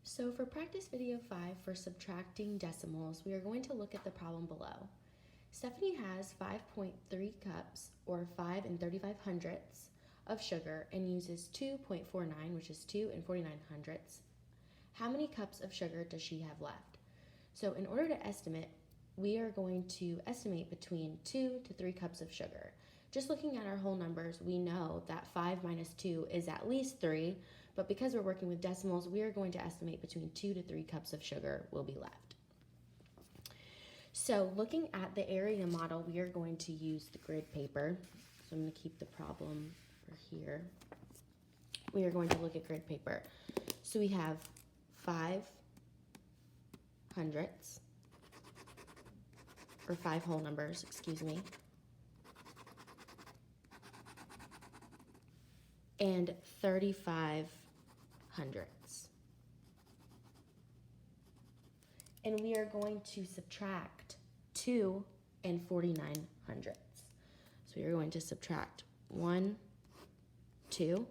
So for practice video 5 for subtracting decimals, we are going to look at the problem below. Stephanie has 5.3 cups, or 5 and 35 hundredths, of sugar and uses 2.49, which is 2 and 49 hundredths. How many cups of sugar does she have left? So in order to estimate, we are going to estimate between 2 to 3 cups of sugar. Just looking at our whole numbers, we know that 5 minus 2 is at least 3, but because we're working with decimals, we are going to estimate between 2 to 3 cups of sugar will be left. So looking at the area model, we are going to use the grid paper. So I'm going to keep the problem for here. We are going to look at grid paper. So we have 5 hundredths, or 5 whole numbers, excuse me, and 35 hundredths. And we are going to subtract 2 and 49 hundredths. So we are going to subtract 1, 2,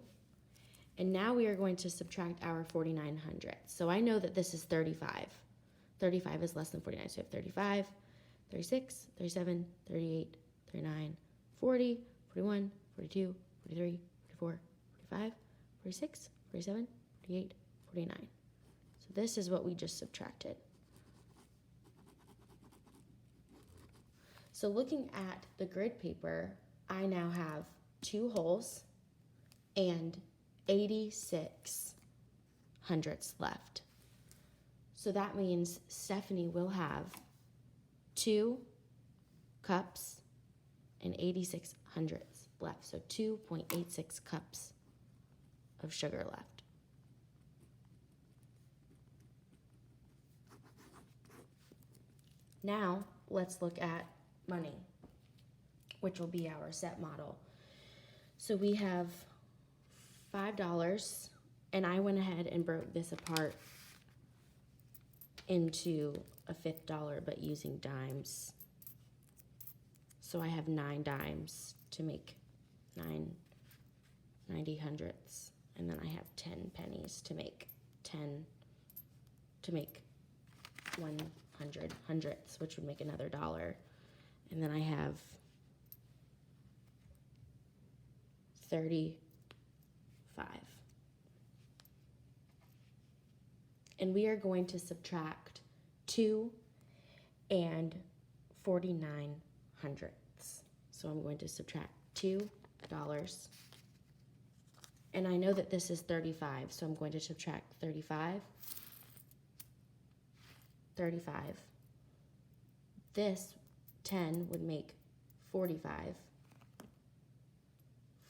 and now we are going to subtract our 49 hundredths. So I know that this is 35. 35 is less than 49, so we have 35, 36, 37, 38, 39, 40, 41, 42, 43, 44, 45, 46, 47, 48, 49. So this is what we just subtracted. So looking at the grid paper, I now have 2 wholes and 86 hundredths left. So that means Stephanie will have 2 cups and 86 hundredths left. So 2.86 cups of sugar left. Now let's look at money, which will be our set model. So we have $5, and I went ahead and broke this apart into a fifth dollar, but using dimes. So I have 9 dimes to make 90 hundredths, and then I have 10 pennies to make 100 hundredths, which would make another dollar. And then I have 35. And we are going to subtract 2 and 49 hundredths. So I'm going to subtract $2. And I know that this is 35, so I'm going to subtract 35, 35. This 10 would make 45,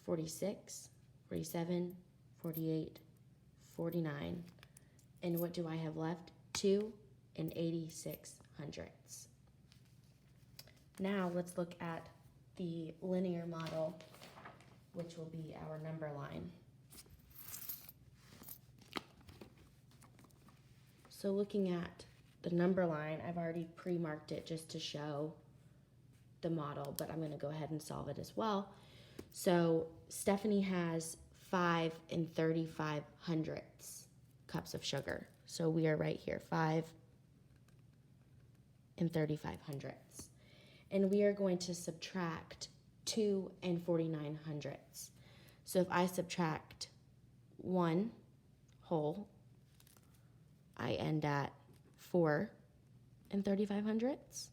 46, 47, 48, 49. And what do I have left? 2 and 86 hundredths. Now let's look at the linear model, which will be our number line. So looking at the number line, I've already pre-marked it just to show the model, but I'm going to go ahead and solve it as well. So Stephanie has 5 and 35 hundredths cups of sugar. So we are right here, 5 and 35 hundredths. And we are going to subtract 2 and 49 hundredths. So if I subtract 1 whole, I end at 4 and 35 hundredths.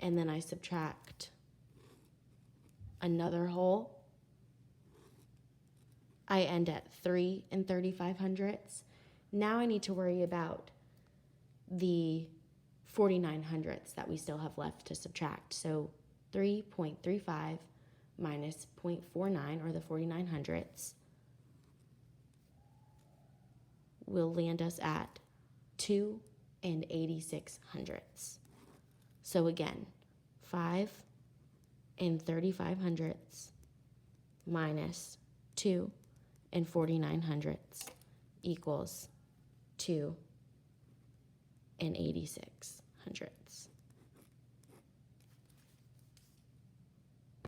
And then I subtract another whole, I end at 3 and 35 hundredths. Now I need to worry about the 49 hundredths that we still have left to subtract. So 3.35 minus 0.49, or the 49 hundredths, will land us at 2 and 86 hundredths. So again, 5 and 35 hundredths minus 2 and 49 hundredths equals 2 and 86 hundredths.